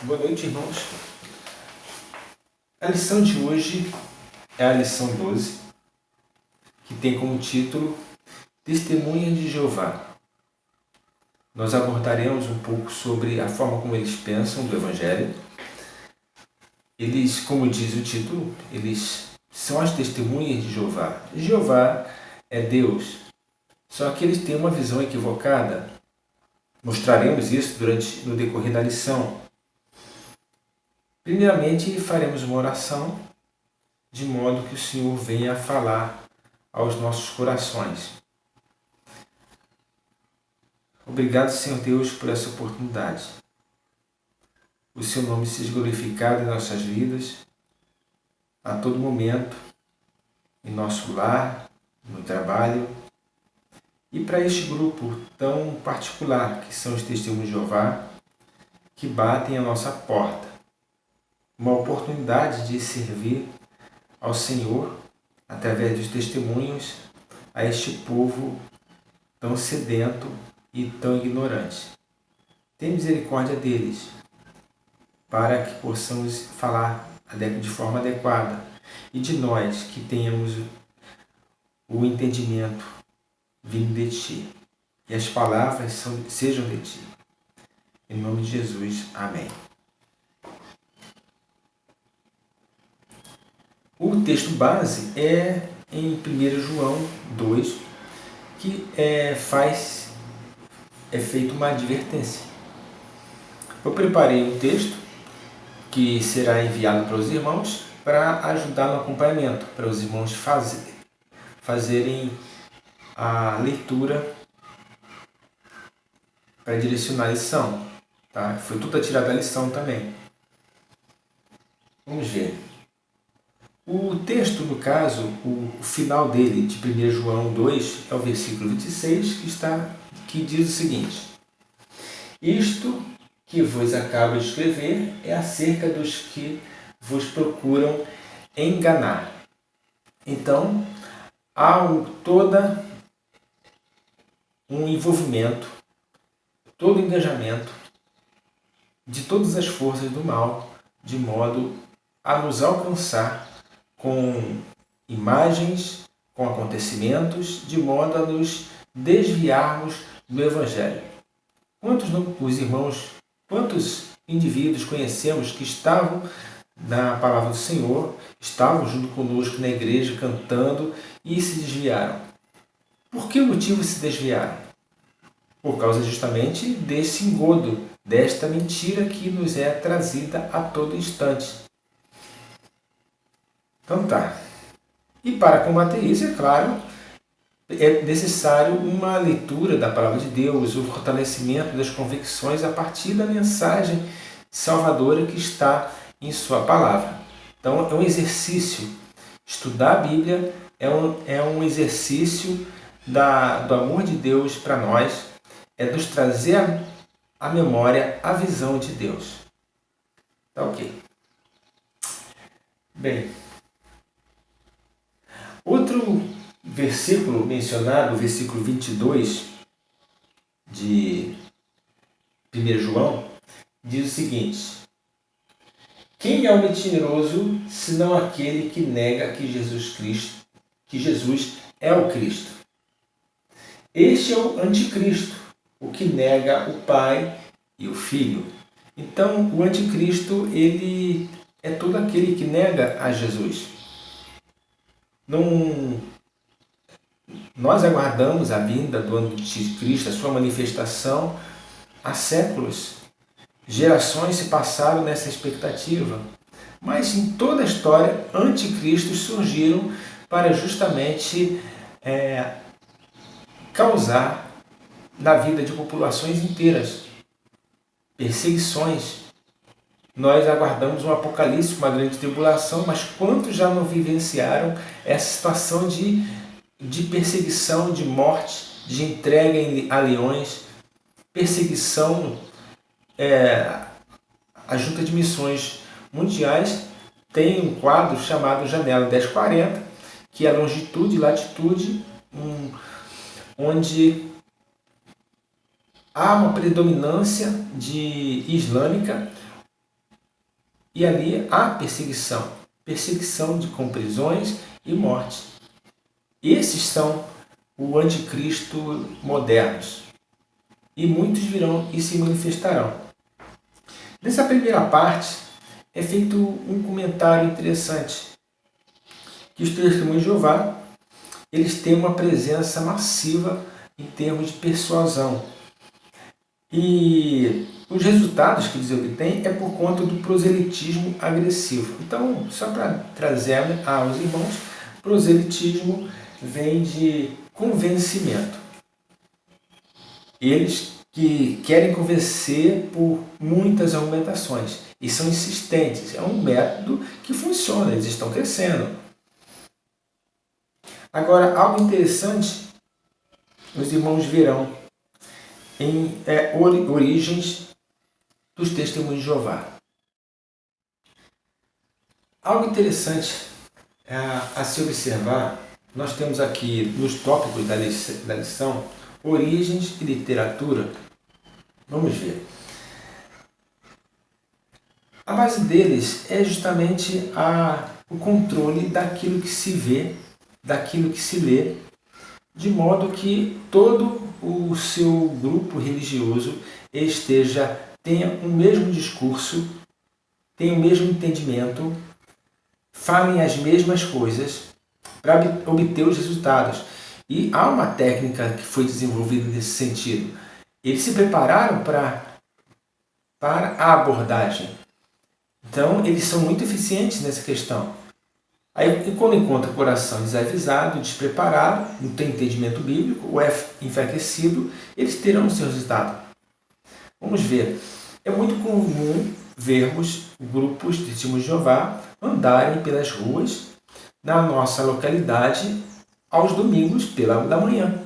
Boa noite, irmãos. A lição de hoje é a lição 12, que tem como título Testemunhas de Jeová. Nós abordaremos um pouco sobre a forma como eles pensam do Evangelho. Eles, como diz o título, eles são as testemunhas de Jeová. Jeová é Deus, só que eles têm uma visão equivocada. Mostraremos isso no decorrer da lição. Primeiramente, faremos uma oração, de modo que o Senhor venha a falar aos nossos corações. Obrigado, Senhor Deus, por essa oportunidade. O seu nome seja glorificado em nossas vidas, a todo momento, em nosso lar, no trabalho, e para este grupo tão particular, que são os testemunhos de Jeová, que batem a nossa porta. Uma oportunidade de servir ao Senhor, através dos testemunhos, a este povo tão sedento e tão ignorante. Tem misericórdia deles, para que possamos falar de forma adequada, e de nós que tenhamos o entendimento vindo de Ti, e as palavras sejam de Ti. Em nome de Jesus, amém. O texto base é em 1 João 2, que é feita uma advertência. Eu preparei um texto que será enviado para os irmãos para ajudar no acompanhamento, para os irmãos fazerem a leitura para direcionar a lição. Tá? Foi tudo tirado da lição também. Vamos ver. O texto, no caso, o final dele, de 1 João 2, é o versículo 26, que diz o seguinte: Isto que vos acabo de escrever é acerca dos que vos procuram enganar. Então, há todo um envolvimento, todo o engajamento de todas as forças do mal, de modo a nos alcançar com imagens, com acontecimentos, de modo a nos desviarmos do Evangelho. Quantos indivíduos conhecemos que estavam na palavra do Senhor, estavam junto conosco na igreja cantando e se desviaram? Por que motivo se desviaram? Por causa justamente desse engodo, desta mentira que nos é trazida a todo instante. Então tá. E para combater isso, é claro, é necessário uma leitura da palavra de Deus, o fortalecimento das convicções a partir da mensagem salvadora que está em sua palavra. Então é um exercício. Estudar a Bíblia é um exercício do amor de Deus para nós, é nos trazer à memória a visão de Deus. Tá ok. Bem, outro versículo mencionado, o versículo 22 de 1 João, diz o seguinte: Quem é o mentiroso, senão aquele que nega que Jesus é o Cristo? Este é o anticristo, o que nega o Pai e o Filho. Então, o anticristo, ele é todo aquele que nega a Jesus. Nós aguardamos a vinda do anticristo, a sua manifestação, há séculos. Gerações se passaram nessa expectativa. Mas em toda a história, anticristos surgiram para justamente causar na vida de populações inteiras perseguições. Nós aguardamos um apocalipse, uma grande tribulação, mas quantos já não vivenciaram essa situação de perseguição, de morte, de entrega a leões, perseguição? A Junta de Missões Mundiais tem um quadro chamado Janela 1040, que é a longitude e latitude, onde há uma predominância islâmica, E ali há perseguição. Perseguição com prisões e morte. Esses são o anticristo modernos. E muitos virão e se manifestarão. Nessa primeira parte é feito um comentário interessante. Que os testemunhos de Jeová, eles têm uma presença massiva em termos de persuasão. E os resultados que eles obtêm é por conta do proselitismo agressivo. Então, só para trazer aos irmãos, proselitismo vem de convencimento. Eles que querem convencer por muitas argumentações e são insistentes. É um método que funciona, eles estão crescendo. Agora, algo interessante, os irmãos verão em origens dos testemunhos de Jeová. Algo interessante a se observar, nós temos aqui nos tópicos da lição, origens e literatura. Vamos ver. A base deles é justamente o controle daquilo que se vê, daquilo que se lê, de modo que todo o seu grupo religioso tenha o mesmo discurso, tenha o mesmo entendimento, falem as mesmas coisas para obter os resultados. E há uma técnica que foi desenvolvida nesse sentido. Eles se prepararam para a abordagem. Então, eles são muito eficientes nessa questão. Aí, quando encontra o coração desavisado, despreparado, não tem entendimento bíblico, ou é enfraquecido, eles terão o seu resultado. Vamos ver. É muito comum vermos grupos de testemunhos de Jeová andarem pelas ruas na nossa localidade aos domingos pela manhã.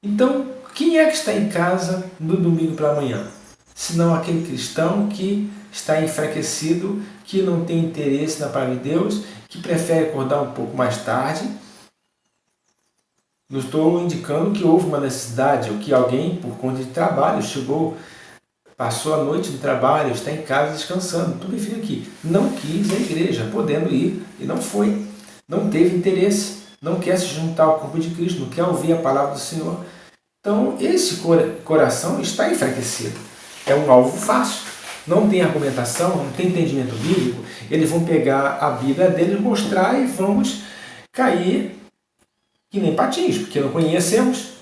Então, quem é que está em casa no domingo pela manhã? Senão aquele cristão que está enfraquecido, que não tem interesse na palavra de Deus, que prefere acordar um pouco mais tarde. Não estou indicando que houve uma necessidade, ou que alguém, por conta de trabalho, passou a noite no trabalho, está em casa descansando. Estou me referindo aqui. Não quis a igreja, podendo ir, e não foi. Não teve interesse, não quer se juntar ao corpo de Cristo, não quer ouvir a palavra do Senhor. Então, esse coração está enfraquecido. É um alvo fácil. Não tem argumentação, não tem entendimento bíblico. Eles vão pegar a Bíblia deles, mostrar e vamos cair que nem patins, porque não conhecemos.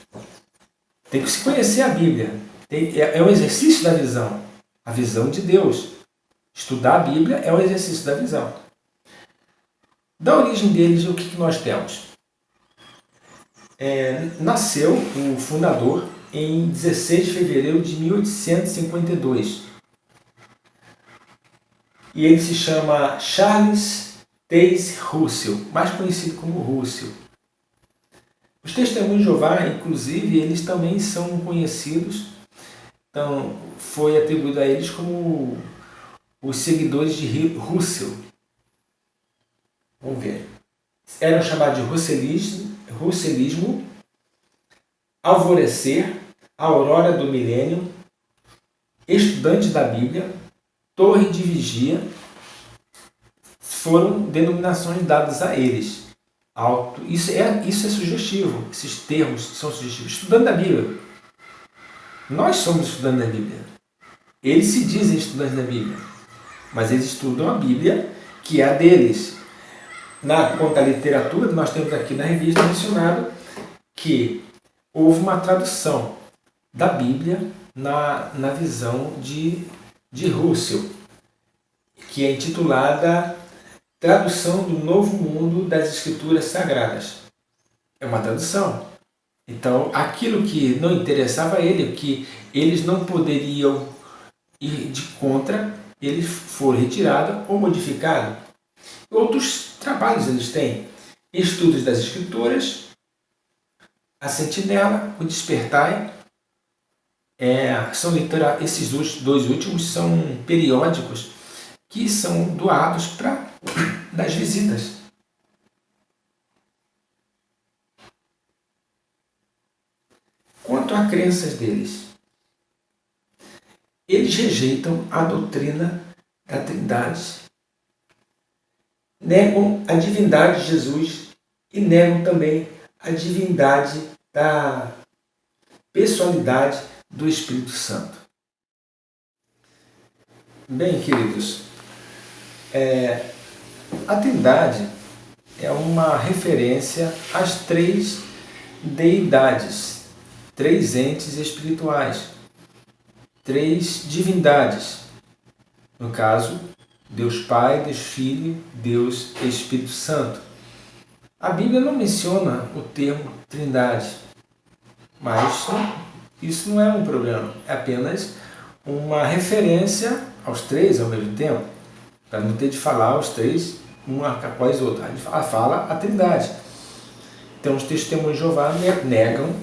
Tem que se conhecer a Bíblia. É um exercício da visão. A visão de Deus. Estudar a Bíblia é um exercício da visão. Da origem deles, o que nós temos? Nasceu o fundador em 16 de fevereiro de 1852. E ele se chama Charles Taze Russell, mais conhecido como Russell. Os testemunhos de Jeová, inclusive, eles também são conhecidos, então foi atribuído a eles como os seguidores de Russell. Vamos ver. Eram chamados de russelismo, alvorecer, aurora do milênio, estudantes da Bíblia, torre de vigia, foram denominações dadas a eles. Isso é sugestivo, esses termos são sugestivos. Estudante da Bíblia. Nós somos estudantes da Bíblia. Eles se dizem estudantes da Bíblia, mas eles estudam a Bíblia, que é a deles. Quanto à literatura, nós temos aqui na revista mencionado que houve uma tradução da Bíblia na visão de Russell, que é intitulada Tradução do Novo Mundo das Escrituras Sagradas. É uma tradução. Então, aquilo que não interessava a ele, que eles não poderiam ir de contra, eles foram retirados ou modificados. Outros trabalhos eles têm. Estudos das Escrituras, a Sentinela, o Despertai. Esses dois últimos são periódicos que são doados das visitas. Quanto a crenças deles, eles rejeitam a doutrina da Trindade, negam a divindade de Jesus e negam também a divindade da pessoalidade do Espírito Santo. Bem, queridos, a Trindade é uma referência às três deidades, três entes espirituais, três divindades. No caso, Deus Pai, Deus Filho, Deus Espírito Santo. A Bíblia não menciona o termo Trindade, mas isso não é um problema, é apenas uma referência aos três ao mesmo tempo, para não ter de falar os três um após o outro. A gente fala a Trindade. Então os testemunhos de Jeová negam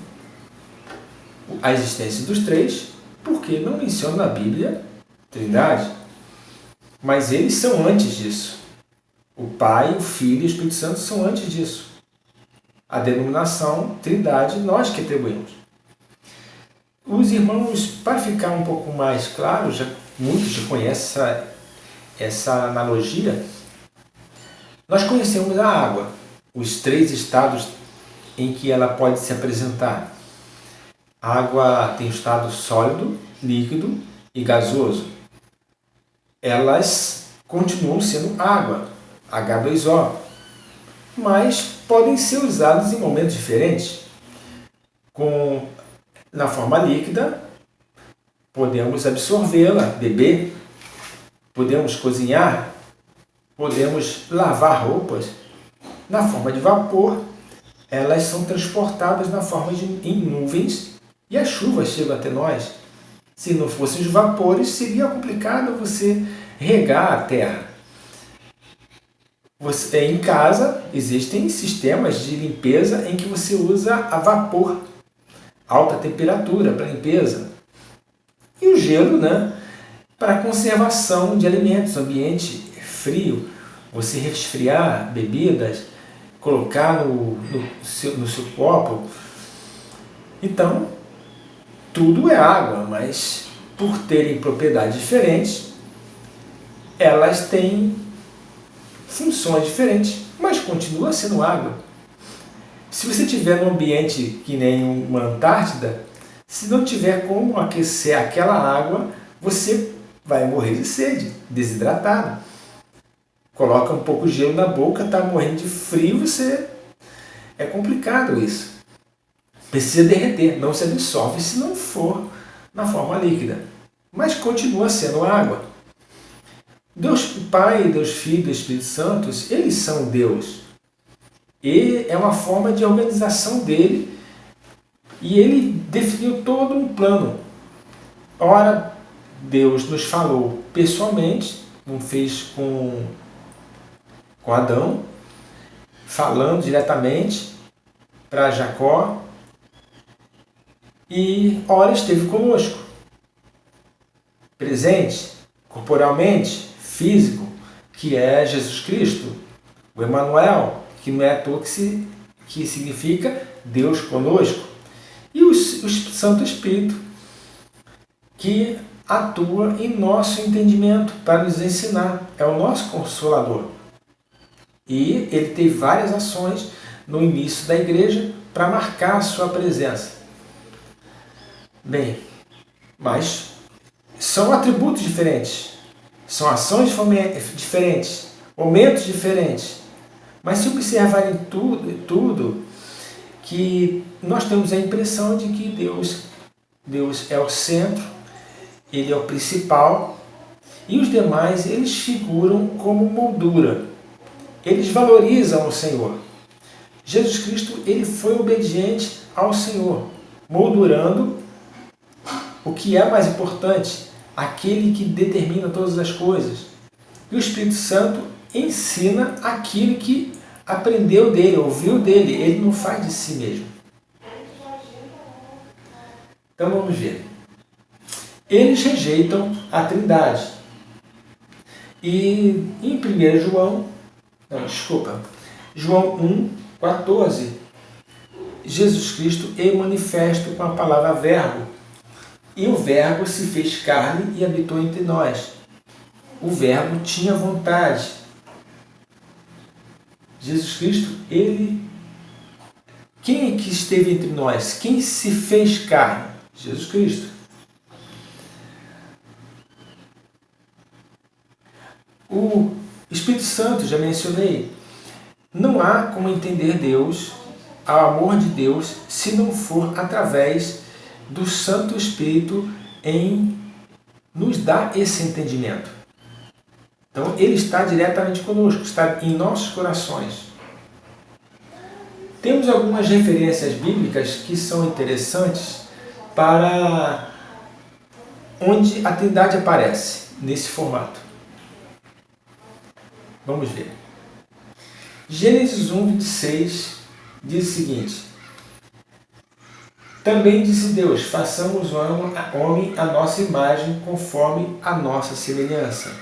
a existência dos três, porque não menciona na Bíblia Trindade. Mas eles são antes disso. O Pai, o Filho e o Espírito Santo são antes disso. A denominação Trindade nós que atribuímos. Os irmãos, para ficar um pouco mais claro, muitos já conhecem essa analogia, nós conhecemos a água, os três estados em que ela pode se apresentar. A água tem o estado sólido, líquido e gasoso. Elas continuam sendo água, H2O, mas podem ser usadas em momentos diferentes. Na forma líquida, podemos absorvê-la, beber, podemos cozinhar, podemos lavar roupas. Na forma de vapor, elas são transportadas na forma em nuvens e as chuvas chegam até nós. Se não fossem os vapores, seria complicado você regar a terra. Em casa, existem sistemas de limpeza em que você usa a vapor, alta temperatura para limpeza. E o gelo, para conservação de alimentos, ambiente frio, você resfriar bebidas, colocar no seu copo. Então, tudo é água, mas por terem propriedades diferentes, elas têm funções diferentes, mas continua sendo água. Se você estiver num ambiente que nem uma Antártida, se não tiver como aquecer aquela água, você vai morrer de sede, desidratado. Coloca um pouco de gelo na boca, está morrendo de frio, é complicado isso. Precisa derreter, não se dissolve se não for na forma líquida. Mas continua sendo água. Deus Pai, Deus Filho e Deus Espírito Santo, eles são Deus. E é uma forma de organização dele. E ele definiu todo um plano. Ora, Deus nos falou pessoalmente, como fez com Adão, falando diretamente para Jacó, e ora esteve conosco, presente, corporalmente, físico, que é Jesus Cristo, o Emanuel, que não é à toa que significa Deus conosco, e o Santo Espírito, que atua em nosso entendimento para nos ensinar, é o nosso Consolador. E ele teve várias ações no início da igreja para marcar a sua presença. Bem, mas são atributos diferentes, são ações diferentes, momentos diferentes. Mas se observarem tudo, que nós temos a impressão de que Deus é o centro, ele é o principal, e os demais eles figuram como moldura. Eles valorizam o Senhor. Jesus Cristo ele foi obediente ao Senhor, moldurando o que é mais importante, aquele que determina todas as coisas. E o Espírito Santo ensina aquilo que aprendeu dele, ouviu dele, ele não faz de si mesmo. Então vamos ver. Eles rejeitam a Trindade. E em João 1,14, Jesus Cristo é manifesto com a palavra verbo. E o verbo se fez carne e habitou entre nós. o Verbo tinha vontade. Jesus Cristo, quem é que esteve entre nós? Quem se fez carne? Jesus Cristo. O Espírito Santo, já mencionei, não há como entender Deus, o amor de Deus, se não for através do Santo Espírito em nos dar esse entendimento. Então, Ele está diretamente conosco, está em nossos corações. Temos algumas referências bíblicas que são interessantes para onde a Trindade aparece nesse formato. Vamos ver. Gênesis 1, 26 diz o seguinte: também disse Deus, façamos o homem à nossa imagem, conforme a nossa semelhança,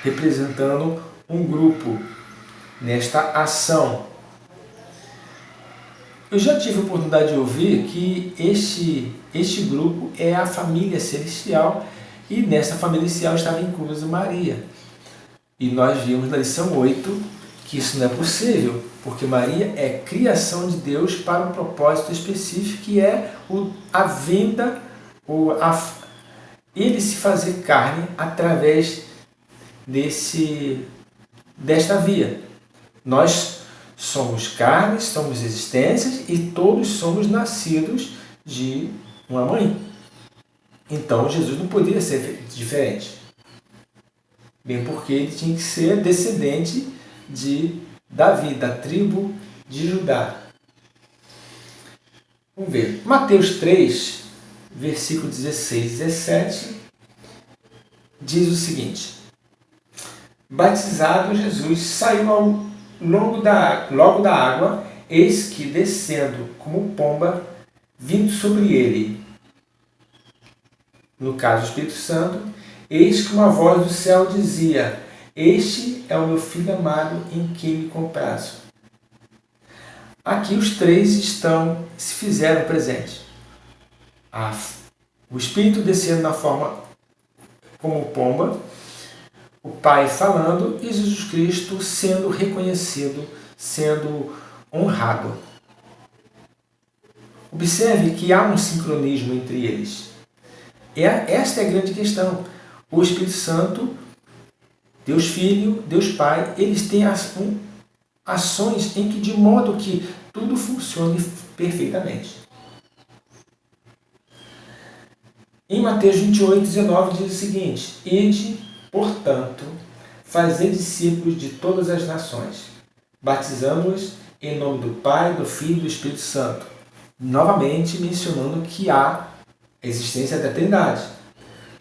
representando um grupo nesta ação. Eu já tive a oportunidade de ouvir que este grupo é a família celestial, e nessa família celestial estava inclusa Maria. E nós vimos na lição 8 que isso não é possível, porque Maria é criação de Deus para um propósito específico, que é a vinda, ele se fazer carne através desta via. Nós somos carnes, somos existências e todos somos nascidos de uma mãe. Então Jesus não poderia ser diferente. Bem porque ele tinha que ser descendente de Davi, da tribo de Judá. Vamos ver. Mateus 3, versículo 16 e 17, diz o seguinte: batizado Jesus saiu logo da água, eis que descendo como pomba, vindo sobre ele, no caso o Espírito Santo, eis que uma voz do céu dizia: este é o meu filho amado, em quem me comprazo. Aqui os três se fizeram presentes. O Espírito descendo na forma como pomba, o Pai falando e Jesus Cristo sendo reconhecido, sendo honrado. Observe que há um sincronismo entre eles. Esta é a grande questão. O Espírito Santo, Deus Filho, Deus Pai, eles têm ações em que, de modo que tudo funcione perfeitamente. Em Mateus 28, 19 diz o seguinte: ide, portanto, fazei discípulos de todas as nações, batizando-os em nome do Pai, do Filho e do Espírito Santo. Novamente mencionando que há a existência da Trindade.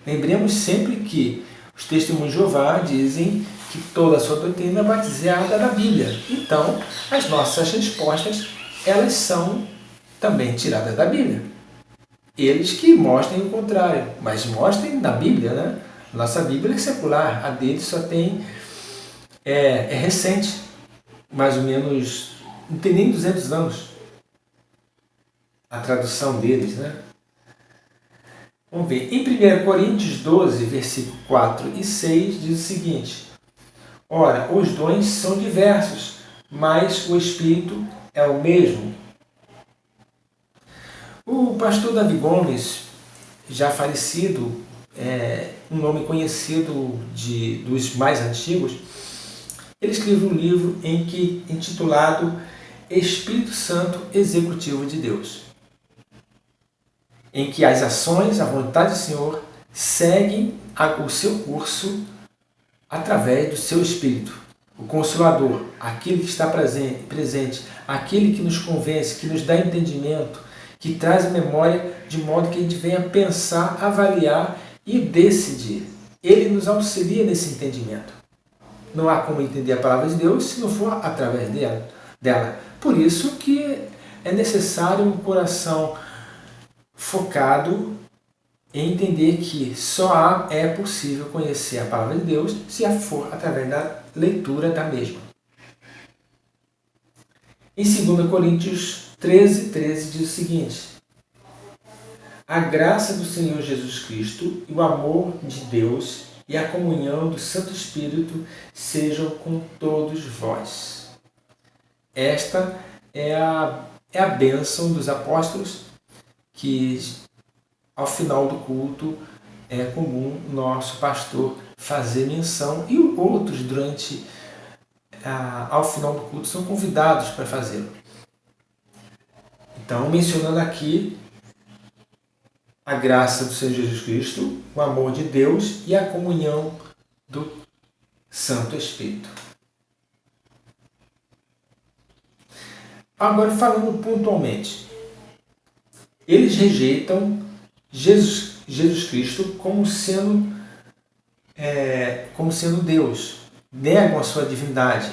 Lembremos sempre que os testemunhos de Jeová dizem que toda a sua doutrina é baseada na Bíblia. Então, as nossas respostas, elas são também tiradas da Bíblia. Eles que mostrem o contrário, mas mostrem na Bíblia, né? Nossa Bíblia é secular, a deles só tem... é recente, mais ou menos, não tem nem 200 anos. A tradução deles, né? Vamos ver. Em 1 Coríntios 12, versículo 4 e 6, diz o seguinte: ora, os dons são diversos, mas o Espírito é o mesmo. O pastor Davi Gomes, já falecido, um nome conhecido dos mais antigos, ele escreveu um livro intitulado Espírito Santo Executivo de Deus, em que as ações, a vontade do Senhor, seguem o seu curso através do seu Espírito. O Consolador, aquele que está presente, aquele que nos convence, que nos dá entendimento, que traz a memória de modo que a gente venha pensar, avaliar e decidir. Ele nos auxilia nesse entendimento. Não há como entender a palavra de Deus se não for através dela. Por isso que é necessário um coração focado em entender que só é possível conhecer a palavra de Deus se for através da leitura da mesma. Em 2 Coríntios 13, 13 diz o seguinte: a graça do Senhor Jesus Cristo e o amor de Deus e a comunhão do Santo Espírito sejam com todos vós. Esta é a bênção dos apóstolos que, ao final do culto, é comum nosso pastor fazer menção e outros ao final do culto são convidados para fazê-lo. Então, mencionando aqui a graça do Senhor Jesus Cristo, o amor de Deus e a comunhão do Santo Espírito. Agora, falando pontualmente, eles rejeitam Jesus Cristo como sendo Deus, negam a sua divindade.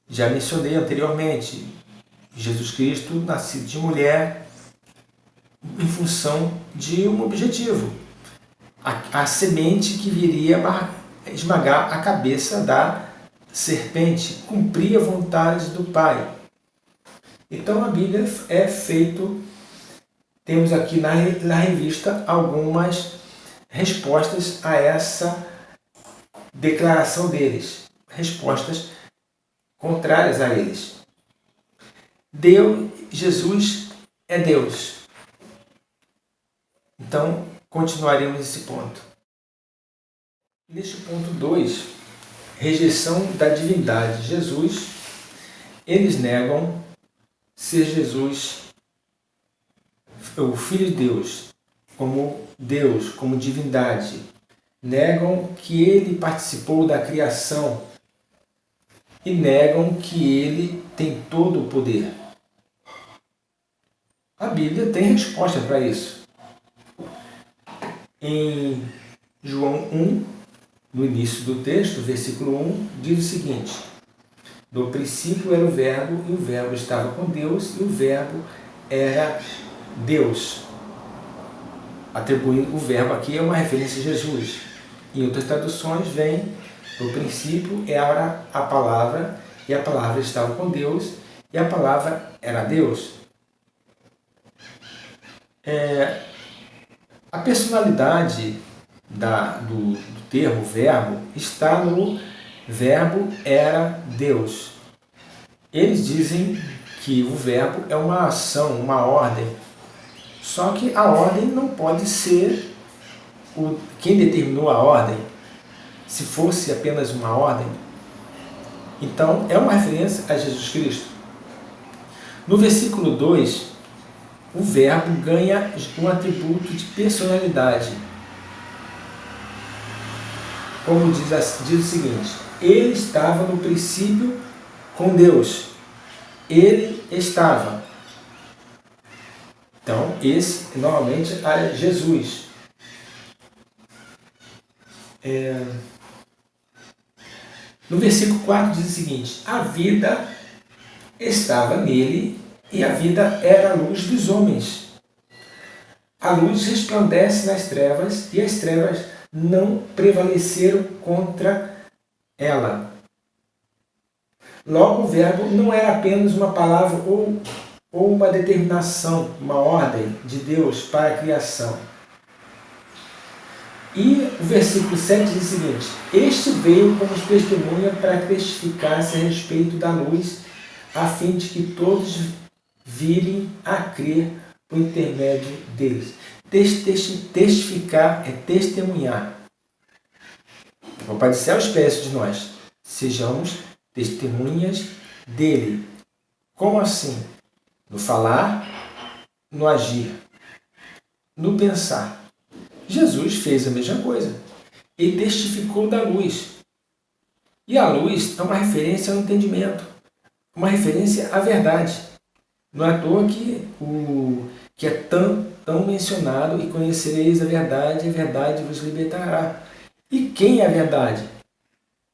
Já mencionei anteriormente, Jesus Cristo, nascido de mulher, em função de um objetivo, a semente que viria esmagar a cabeça da serpente, cumprir a vontade do Pai. Então a Bíblia temos aqui na revista algumas respostas a essa declaração deles, respostas contrárias a eles. Jesus é Deus. Então, continuaremos nesse ponto. Neste ponto 2, rejeição da divindade de Jesus, eles negam ser Jesus o Filho de Deus, como divindade. Negam que ele participou da criação e negam que ele tem todo o poder. A Bíblia tem resposta para isso. Em João 1, no início do texto, versículo 1, diz o seguinte: no princípio era o Verbo, e o Verbo estava com Deus, e o Verbo era Deus. Atribuindo o Verbo aqui é uma referência a Jesus. Em outras traduções vem: no princípio era a palavra, e a palavra estava com Deus, e a palavra era Deus. A personalidade do termo verbo está no verbo era Deus. Eles dizem que o verbo é uma ação, uma ordem. Só que a ordem não pode ser quem determinou a ordem. Se fosse apenas uma ordem. Então, é uma referência a Jesus Cristo. No versículo 2, o verbo ganha um atributo de personalidade. Como diz o seguinte: ele estava no princípio com Deus. Ele estava. Então, esse normalmente é Jesus. No versículo 4 diz o seguinte: a vida estava nele, e a vida era a luz dos homens. A luz resplandece nas trevas, e as trevas não prevaleceram contra ela. Logo, o verbo não era apenas uma palavra ou uma determinação, uma ordem de Deus para a criação. E o versículo 7 diz o seguinte: este veio como testemunha para testificar-se a respeito da luz, a fim de que todos virem a crer por intermédio deles. Testificar é testemunhar. O Pai do Céu espera de nós. Sejamos testemunhas dele. Como assim? No falar, no agir, no pensar. Jesus fez a mesma coisa. Ele testificou da luz. E a luz é uma referência ao entendimento, uma referência à verdade. Não é à toa que é tão mencionado: e conhecereis a verdade vos libertará. E quem é a verdade?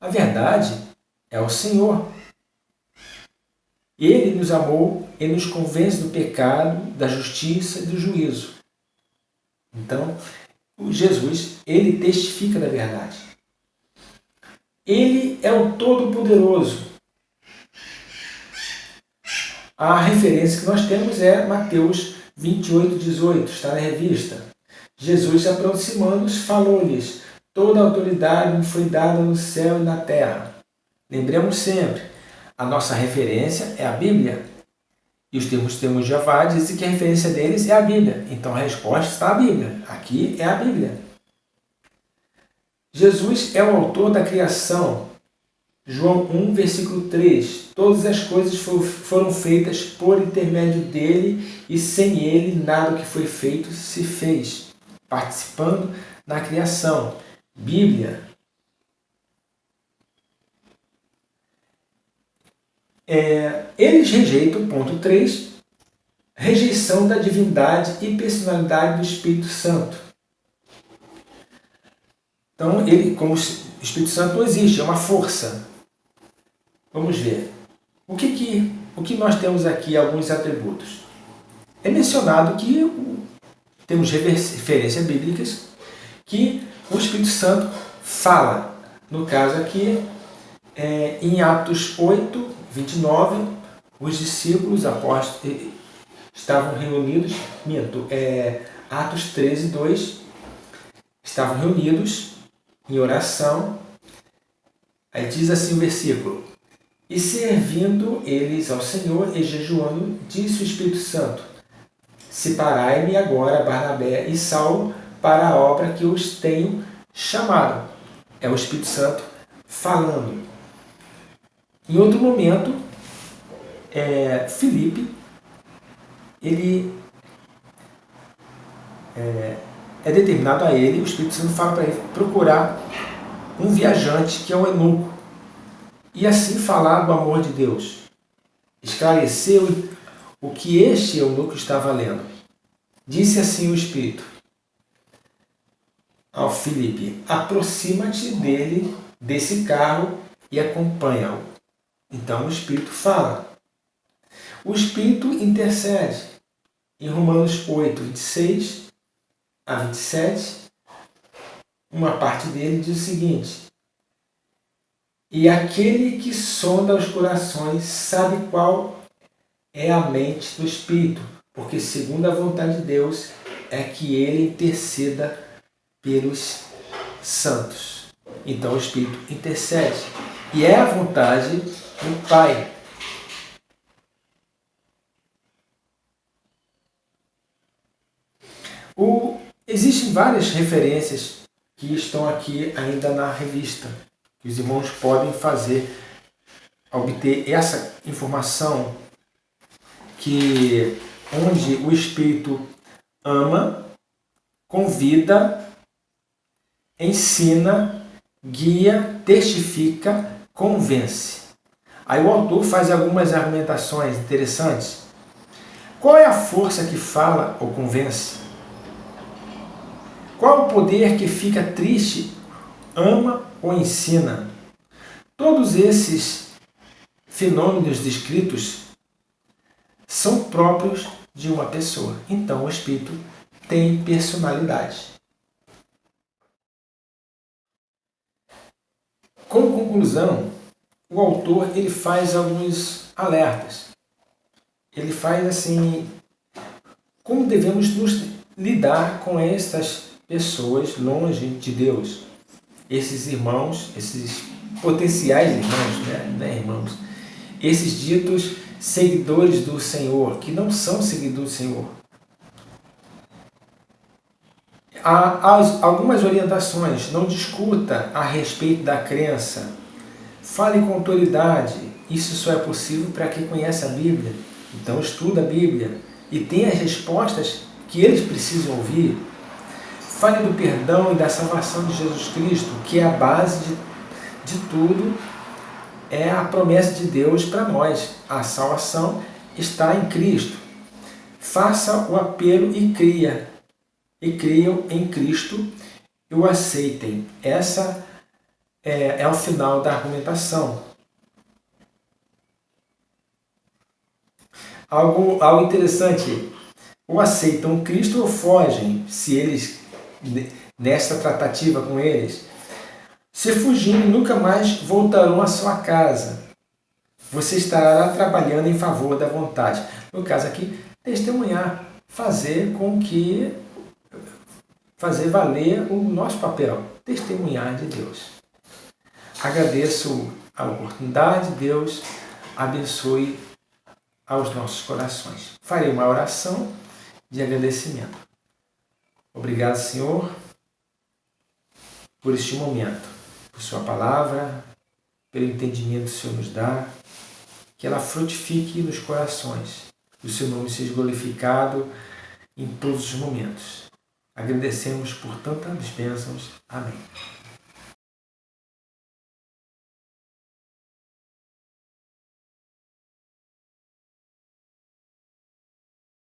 A verdade é o Senhor. Ele nos amou e nos convence do pecado, da justiça e do juízo. Então, Jesus, ele testifica da verdade. Ele é o Todo-Poderoso. A referência que nós temos é Mateus 28, 18, está na revista. Jesus, se aproximando, falou-lhes: Toda a autoridade me foi dada no céu e na terra. Lembremos sempre, a nossa referência é a Bíblia. E os testemunhos de Jeová dizem que a referência deles é a Bíblia. Então a resposta está na Bíblia. Aqui é a Bíblia. Jesus é o autor da criação. João 1, versículo 3. Todas as coisas foram feitas por intermédio dele e sem ele nada do que foi feito se fez. Participando na criação. Bíblia. Eles rejeitam, ponto 3, rejeição da divindade e personalidade do Espírito Santo. Então, ele, como o Espírito Santo não existe, é uma força. Vamos ver. O que nós temos aqui, alguns atributos? É mencionado que temos referências bíblicas que o Espírito Santo fala. No caso aqui, em Atos 8, 29, os discípulos apóstolos estavam reunidos, Atos 13, 2, estavam reunidos em oração. Aí diz assim o versículo: e servindo eles ao Senhor e jejuando, disse o Espírito Santo: separai-me agora Barnabé e Saulo para a obra que os tenho chamado. É o Espírito Santo falando. Em outro momento, Filipe, ele é determinado a ele, o Espírito Santo fala para ele procurar um viajante que é um eunuco e assim falar do amor de Deus. Esclareceu o que este eunuco estava lendo. Disse assim o Espírito ao Filipe: aproxima-te desse carro e acompanha-o. Então o Espírito fala. O Espírito intercede. Em Romanos 8, 26 a 27, uma parte dele diz o seguinte: e aquele que sonda os corações sabe qual é a mente do Espírito, porque segundo a vontade de Deus é que ele interceda pelos santos. Então o Espírito intercede. E é a vontade do Pai. Existem várias referências que estão aqui ainda na revista, que os irmãos podem fazer, obter essa informação, que onde o Espírito ama, convida, ensina, guia, testifica, convence. Aí o autor faz algumas argumentações interessantes. Qual é a força que fala ou convence? Qual o poder que fica triste, ama ou ensina? Todos esses fenômenos descritos são próprios de uma pessoa. Então o Espírito tem personalidade. Como conclusão, o autor ele faz alguns alertas. Ele faz assim, como devemos nos lidar com essas pessoas longe de Deus. Esses irmãos, esses potenciais irmãos, né, irmãos? Esses ditos seguidores do Senhor, que não são seguidores do Senhor. Há algumas orientações. Não discuta a respeito da crença. Fale com autoridade. Isso só é possível para quem conhece a Bíblia. Então estuda a Bíblia e tenha as respostas que eles precisam ouvir. Fale do perdão e da salvação de Jesus Cristo, que é a base de tudo, é a promessa de Deus para nós. A salvação está em Cristo. Faça o apelo e criam em Cristo e o aceitem. Essa é o final da argumentação. Algo interessante. Ou aceitam Cristo ou fogem, se eles, nessa tratativa com eles. Se fugirem, nunca mais voltarão à sua casa. Você estará trabalhando em favor da vontade. No caso aqui, testemunhar, fazer com que fazer valer o nosso papel, testemunhar de Deus. Agradeço a oportunidade, Deus abençoe aos nossos corações. Farei uma oração de agradecimento. Obrigado, Senhor, por este momento, por Sua palavra, pelo entendimento que o Senhor nos dá, que ela frutifique nos corações, que o Seu nome seja glorificado em todos os momentos. Agradecemos por tantas bênçãos. Amém.